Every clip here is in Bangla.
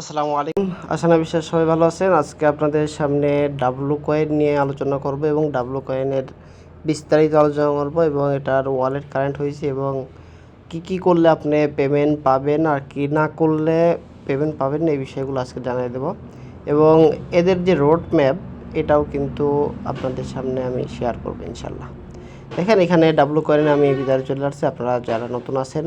আসসালামু আলাইকুম। আশা না বিশ্বাস সবাই ভালো আছেন। আজকে আপনাদের সামনে ডাব্লু কয়েন নিয়ে আলোচনা করব এবং ডাব্লু কয়েনের বিস্তারিত আলোচনা করব এবং এটার ওয়ালেট কারেন্ট হয়েছে এবং কি করলে আপনি পেমেন্ট পাবেন আর কি না করলে পেমেন্ট পাবেন না, এই বিষয়গুলো আজকে জানিয়ে দেব এবং এদের যে রোড ম্যাপ এটাও কিন্তু আপনাদের সামনে আমি শেয়ার করব ইনশাল্লাহ। দেখেন এখানে ডাব্লু কয়েনে আমি ভিতরে চলে আসছি। আপনারা যারা নতুন আছেন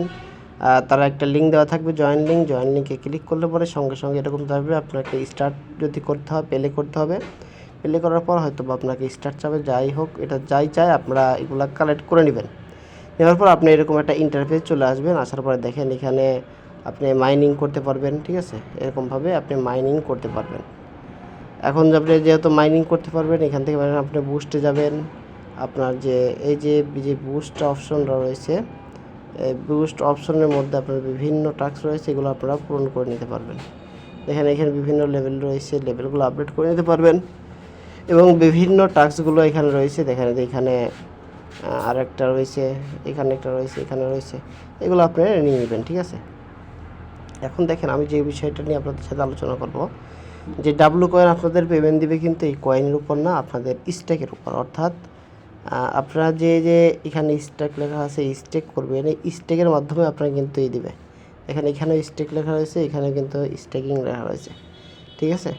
তারা একটা লিঙ্ক দেওয়া থাকবে, জয়েন লিঙ্কে ক্লিক করলে পরে সঙ্গে সঙ্গে এরকম থাকবে। আপনাকে স্টার্ট যদি করতে হয় প্লে করতে হবে, প্লে করার পর হয়তো আপনাকে স্টার্ট চাবে, যাই হোক এটা যাই চায় আপনারা এগুলো কালেক্ট করে নেবেন। নেওয়ার পর আপনি এরকম একটা ইন্টারফেস চলে আসবেন। আসার পরে দেখেন এখানে আপনি মাইনিং করতে পারবেন, ঠিক আছে, এরকমভাবে আপনি মাইনিং করতে পারবেন। এখন আপনি যেহেতু মাইনিং করতে পারবেন এখান থেকে আপনি বুস্টে যাবেন। আপনার যে এই যে বুস্ট অপশনটা রয়েছে, বুস্ট অপশনের মধ্যে আপনার বিভিন্ন টাস্ক রয়েছে, এগুলো আপনারা পূরণ করে নিতে পারবেন। দেখেন এখানে বিভিন্ন লেভেল রয়েছে, লেভেলগুলো আপডেট করে নিতে পারবেন এবং বিভিন্ন টাস্কগুলো এখানে রয়েছে। দেখেন এখানে আরেকটা রয়েছে, এখানে একটা রয়েছে, এখানে রয়েছে, এগুলো আপনারা নিয়ে নেবেন, ঠিক আছে। এখন দেখেন আমি যে বিষয়টা নিয়ে আপনাদের সাথে আলোচনা করব, যে ডাব্লু কয়েন আপনাদের পেমেন্ট দিবে কিন্তু এই কয়েনের উপর না, আপনাদের স্টেকের উপর। অর্থাৎ আপনারা যে এখানে স্টেক লেখা আছে স্টেক করবেন, এই স্টেকের মাধ্যমে আপনারা কিন্তু এই দিবে। এখানে স্টেক লেখা রয়েছে, এখানে কিন্তু স্টেকিং লেখা রয়েছে, ঠিক আছে।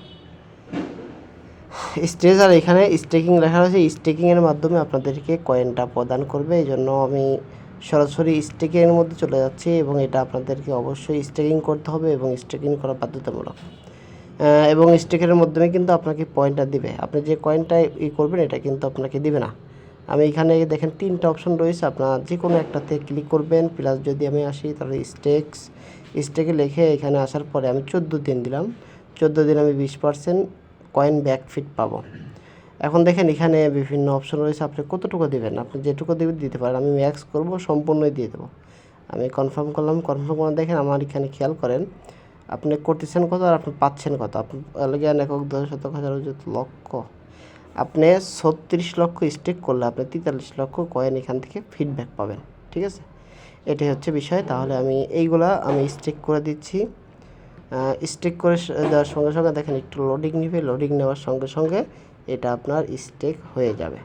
স্টেজ আর এখানে স্টেকিং লেখা রয়েছে, স্টেকিংয়ের মাধ্যমে আপনাদেরকে কয়েনটা প্রদান করবে। এই জন্য আমি সরাসরি স্টেকিংয়ের মধ্যে চলে যাচ্ছি এবং এটা আপনাদেরকে অবশ্যই স্টেকিং করতে হবে এবং স্টেকিং করা বাধ্যতামূলক এবং স্টেকের মাধ্যমে কিন্তু আপনাকে পয়েন্টটা দিবে। আপনি যে কয়েনটা করবেন এটা কিন্তু আপনাকে দিবে না। আমি এখানে দেখেন 3টা অপশন রয়েছে, আপনার যে কোনো একটাতে ক্লিক করবেন। প্লাস যদি আমি আসি তাহলে স্টেকে লিখে এখানে আসার পরে আমি 14 দিন দিলাম, 14 দিন আমি 20% কয়েন ব্যাকফিট পাবো। এখন দেখেন এখানে বিভিন্ন অপশন রয়েছে, আপনি কতটুকু দেবেন, আপনি যেটুকু দেবেন দিতে পারেন। আমি ম্যাক্স করব, সম্পূর্ণই দিয়ে দেবো। আমি কনফার্ম করলাম, কনফার্ম করে দেখেন আমার এখানে খেয়াল করেন আপনি করতেছেন কত আর আপনি পাচ্ছেন কত। আপনি জ্ঞান একক 10 শতক হাজার লক্ষ, আপনি 36 লক্ষ স্টেক করলে আপনি 43 লক্ষ কয়েন এখান থেকে ফিডব্যাক পাবেন, ঠিক আছে। এটাই হচ্ছে বিষয়। তাহলে আমি এইগুলা আমি স্টেক করে দিচ্ছি। স্টেক করে দেওয়ার সঙ্গে সঙ্গে দেখেন একটু লোডিং নেবে, লোডিং নেওয়ার সঙ্গে সঙ্গে এটা আপনার স্টেক হয়ে যাবে।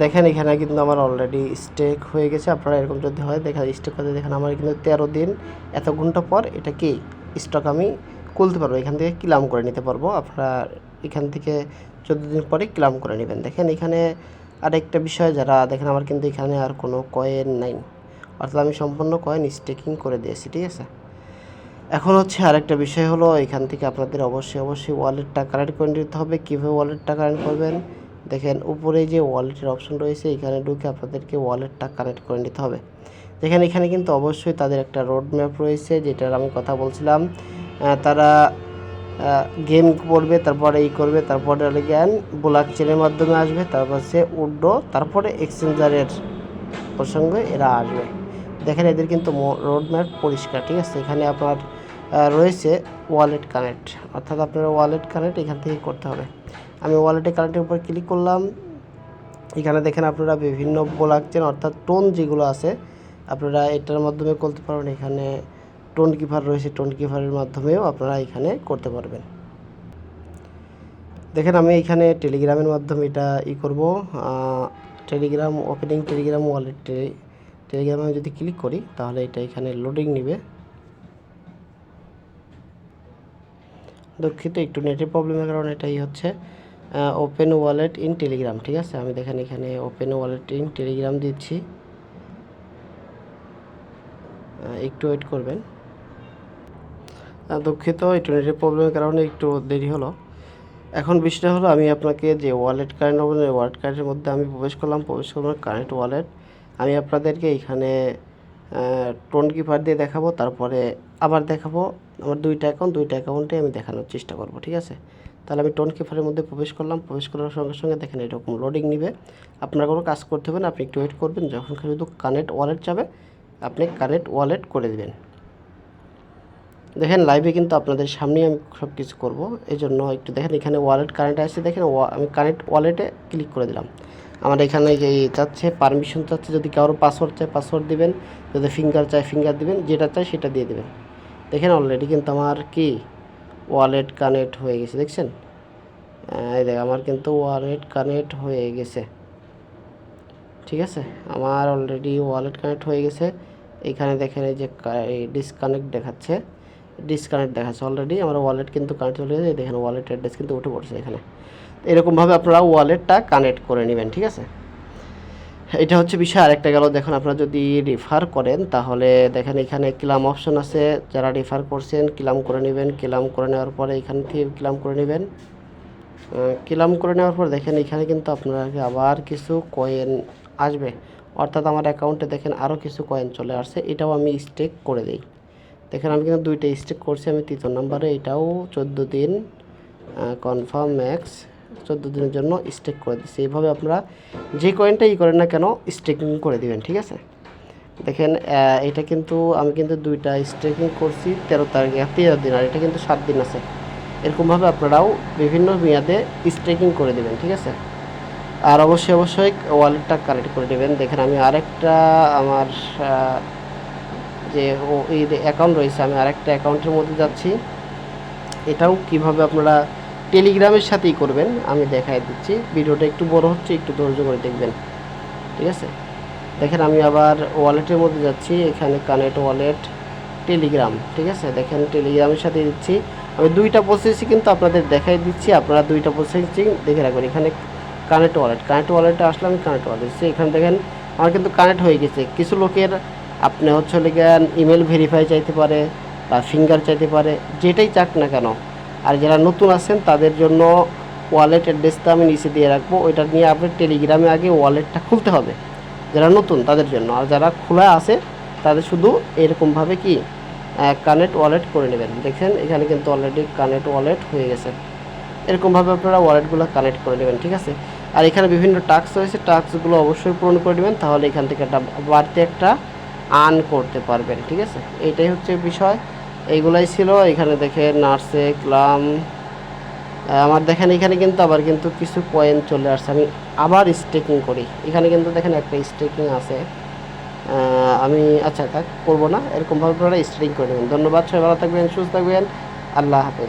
দেখেন এখানে কিন্তু আমার অলরেডি স্টেক হয়ে গেছে। আপনারা এরকম যদি হয় দেখেন স্টেক করতে, দেখেন আমার কিন্তু 13 দিন এত ঘন্টা পর এটা কি স্টক আমি খুলতে পারবো, এখান থেকে ক্লাম করে নিতে পারবো। আপনারা এখান থেকে 14 দিন পরে ক্লাম করে নেবেন। দেখেন এখানে আরেকটা বিষয়, যারা দেখেন আমার কিন্তু এখানে আর কোনো কয়েন নাই, অর্থাৎ আমি সম্পূর্ণ কয়েন স্টেকিং করে দিয়েছি, ঠিক আছে। এখন হচ্ছে আরেকটা বিষয় হলো, এখান থেকে আপনাদের অবশ্যই ওয়ালেটটা কানেক্ট করে নিতে হবে। কীভাবে ওয়ালেটটা কানেক্ট করবেন, দেখেন উপরে যে ওয়ালেটের অপশন রয়েছে এখানে ঢুকে আপনাদেরকে ওয়ালেটটা কানেক্ট করে নিতে হবে। দেখেন এখানে কিন্তু অবশ্যই তাদের একটা রোড ম্যাপ রয়েছে, যেটার আমি কথা বলছিলাম। তারা গেম করবে, তারপরে করবে, তারপরে জ্ঞান ব্লক চেনের মাধ্যমে আসবে, তারপর সে উড্ডো, তারপরে এক্সচেঞ্জারের প্রসঙ্গে এরা আসবে। দেখেন এদের কিন্তু রোড ম্যাপ পরিষ্কার, ঠিক আছে। এখানে আপনার রয়েছে ওয়ালেট কানেক্ট, অর্থাৎ আপনার ওয়ালেট কানেক্ট এখান থেকে করতে হবে। আমি ওয়ালেটে কানেক্টের উপর ক্লিক করলাম। এখানে দেখেন আপনারা বিভিন্ন ব্লক চেন অর্থাৎ টোন যেগুলো আছে আপনারা এটার মাধ্যমে করতে পারবেন। এখানে টোন কিপার রয়েছে, টোন কিপারের মাধ্যমেও আপনারা এখানে করতে পারবেন। দেখেন আমি এখানে টেলিগ্রামের মাধ্যমে এটা করব। টেলিগ্রাম ওপেনিং, টেলিগ্রাম ওয়ালেট, টেলিগ্রামে যদি ক্লিক করি তাহলে এটা এখানে লোডিং নেবে। দুঃখিত একটু নেটের প্রবলেমের কারণে এটাই হচ্ছে। ওপেন ওয়ালেট ইন টেলিগ্রাম, ঠিক আছে। আমি দেখেন এখানে ওপেন ওয়ালেট ইন টেলিগ্রাম দিচ্ছি, একটু ওয়েট করবেন। দুঃখিত একটু নেটের প্রবলেমের কারণে একটু দেরি হলো। এখন বিষয়টা হলো আমি আপনাকে যে ওয়ালেট কারেন্ট হবে, ওয়ালেট কারেন্টের মধ্যে আমি প্রবেশ করলাম কারেন্ট ওয়ালেট। আমি আপনাদেরকে এখানে টোন কিপার দিয়ে দেখাবো, তারপরে আবার দেখাবো আমার দুইটা অ্যাকাউন্টে আমি দেখানোর চেষ্টা করব, ঠিক আছে। তাহলে আমি টোন কিপারের মধ্যে প্রবেশ করলাম, প্রবেশ করার সঙ্গে সঙ্গে দেখেন এরকম লোডিং নিবে। আপনার কোনো কাজ করতে হবে না, আপনি একটু ওয়েট করবেন। যখন শুধু কানেক্ট ওয়ালেট যাবে আপনি কানেক্ট ওয়ালেট করে দেবেন। দেখেন লাইভে কিন্তু আপনাদের সামনেই আমি সব কিছু করবো, এই জন্য একটু দেখেন এখানে ওয়ালেট কানেক্ট আসছে। দেখেন আমি কানেক্ট ওয়ালেটে ক্লিক করে দিলাম। আমার এখানে এই চাচ্ছে পারমিশন চাচ্ছে, যদি কারোর পাসওয়ার্ড চায় পাসওয়ার্ড দিবেন, যদি ফিঙ্গার চায় ফিঙ্গার দিবেন, যেটা চায় সেটা দিয়ে দিবেন। দেখেন অলরেডি কিন্তু আমার কি ওয়ালেট কানেক্ট হয়ে গেছে, দেখছেন? এই দেখ আমার কিন্তু ওয়ালেট কানেক্ট হয়ে গেছে, ঠিক আছে? আমার অলরেডি ওয়ালেট কানেক্ট হয়ে গেছে। এইখানে দেখেন এই যে ডিসকানেক্ট দেখাচ্ছে, অলরেডি আমার ওয়ালেট কিন্তু কানেক্ট হয়ে গেছে। দেখেন ওয়ালেট অ্যাড্রেস কিন্তু উঠে পড়ছে এখানে। এরকমভাবে আপনারা ওয়ালেটটা কানেক্ট করে নেবেন, ঠিক আছে? এটা হচ্ছে বিষয়। আরেকটা গেল, দেখুন আপনারা যদি রেফার করেন তাহলে দেখেন এখানে ক্লাম অপশন আছে। যারা রেফার করছেন ক্লাম করে নেবেন। ক্লাম করে নেওয়ার পরে এখান থেকে ক্লাম করে নেবেন। ক্লাম করে নেওয়ার পর দেখেন এখানে কিন্তু আপনাকে আবার কিছু কয়েন আসবে, অর্থাৎ আমার অ্যাকাউন্টে দেখেন আরও কিছু কয়েন চলে আসছে। এটাও আমি স্টেক করে দিই। দেখেন আমি কিন্তু দুইটা স্টেক করছি, আমি 3 নম্বরে এটাও 14 দিন কনফার্ম ম্যাক্স 14 দিনের জন্য স্টেক করে দিচ্ছি। এইভাবে আপনারা যে কয়েনটা করেন না কেন স্টেকিং করে দিবেন, ঠিক আছে? দেখেন এটা কিন্তু আমি কিন্তু দুইটা স্টেকিং করছি 13 তারিখে, 13 দিন, আর এটা কিন্তু 7 দিন আছে। এরকমভাবে আপনারাও বিভিন্ন মেয়াদে স্টেকিং করে দেবেন, ঠিক আছে? আর অবশ্যই ওয়ালেটটা কালেক্ট করে নেবেন। দেখেন আমি আরেকটা আমার যে এই অ্যাকাউন্ট রয়েছে, আমি আরেকটা অ্যাকাউন্টের মধ্যে যাচ্ছি। এটাও কিভাবে আপনারা টেলিগ্রামের সাথেই করবেন আমি দেখাই দিচ্ছি। ভিডিওটা একটু বড় হচ্ছে, একটু ধৈর্য করে দেখবেন, ঠিক আছে? দেখেন আমি আবার ওয়ালেটের মধ্যে যাচ্ছি, এখানে কানেক্ট ওয়ালেট টেলিগ্রাম, ঠিক আছে? দেখেন টেলিগ্রামের সাথে দিচ্ছি। আমি দুইটা প্রসেসই কিন্তু আপনাদের দেখাই দিচ্ছি, আপনারা দুইটা প্রসেসিং দেখে রাখবেন। এখানে কানেক্ট ওয়ালেটে আসলে আমি কানেক্ট ওয়ালেট দিচ্ছি। এখানে দেখেন আমার কিন্তু কানেক্ট হয়ে গেছে। কিছু লোকের আপনি হচ্ছে লিখেন ইমেল ভেরিফাই চাইতে পারে বা ফিঙ্গার চাইতে পারে, যেটাই চাক না কেন। আর যারা নতুন আছেন তাদের জন্য ওয়ালেট অ্যাড্রেসটা আমি নিচে দিয়ে রাখবো, ওইটা নিয়ে আপনি টেলিগ্রামে আগে ওয়ালেটটা খুলতে হবে যারা নতুন তাদের জন্য। আর যারা খোলা আছে তাদের শুধু এরকমভাবে কি কানেক্ট ওয়ালেট করে নেবেন। দেখেন এখানে কিন্তু অলরেডি কানেক্ট ওয়ালেট হয়ে গেছে। এরকমভাবে আপনারা ওয়ালেটগুলো কানেক্ট করে নেবেন, ঠিক আছে? আর এখানে বিভিন্ন টাস্ক রয়েছে, টাস্কগুলো অবশ্যই পূরণ করে নেবেন, তাহলে এখান থেকে একটা বাড়তি একটা আর্ন করতে পারবেন, ঠিক আছে? এইটাই হচ্ছে বিষয়, এইগুলাই ছিল। এখানে দেখেন নার্সে ক্লাম আমার দেখেন এখানে কিন্তু আবার কিন্তু কিছু কয়েন চলে আসছে। আমি আবার স্টেকিং করি, এখানে কিন্তু দেখেন একটা স্টেকিং আছে। আমি আচ্ছা থাক করবো না, এরকমভাবে আপনারা স্টেকিং করে নেবেন। ধন্যবাদ, সবাই ভালো থাকবেন, সুস্থ থাকবেন, আল্লাহ হাফেজ।